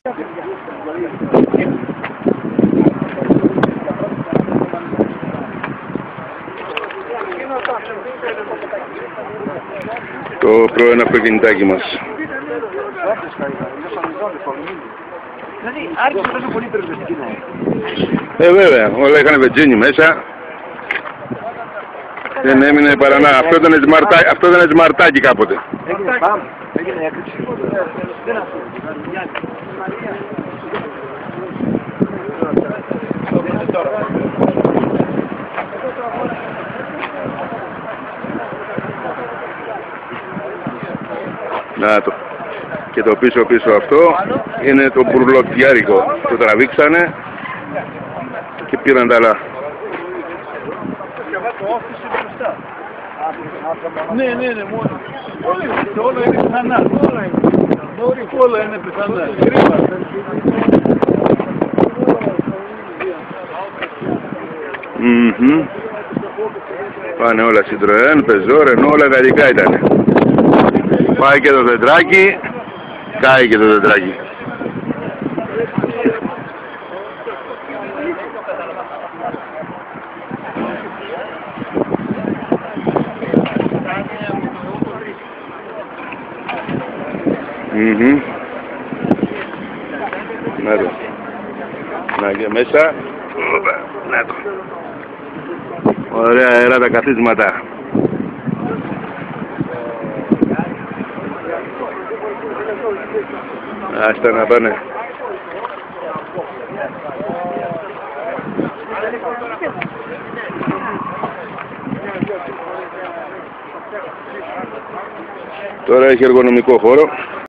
Το πρώην αυτοκινητάκι μας. Δηλαδή, άρχισε να είναι πολύ περιοριστική, ναι. Βέβαια, όλα είχαν βενζίνη μέσα. Δεν έμεινε παρά να. Αυτό ήταν σμαρτάκι κάποτε. Έγινε σπαμ, έγινε έκρηξη. Δεν αυτό. Να το. Και το πίσω αυτό είναι το μπουρλοκιάρικο. Το τραβήξανε και πήραν τα άλλα. Ναι, μόνο. Όλα είναι πιθανά. Όλα είναι πιθανά. Πάνε όλα Citroën, Peugeot, Renault, όλα γαλλικά ήτανε. Πάει και το τετράκι, κάει και το τετράκι. Να το. Να και μέσα. Να το. Ωραία αέρα τα καθίσματα. Άστα να πάνε. Τώρα έχει εργονομικό χώρο.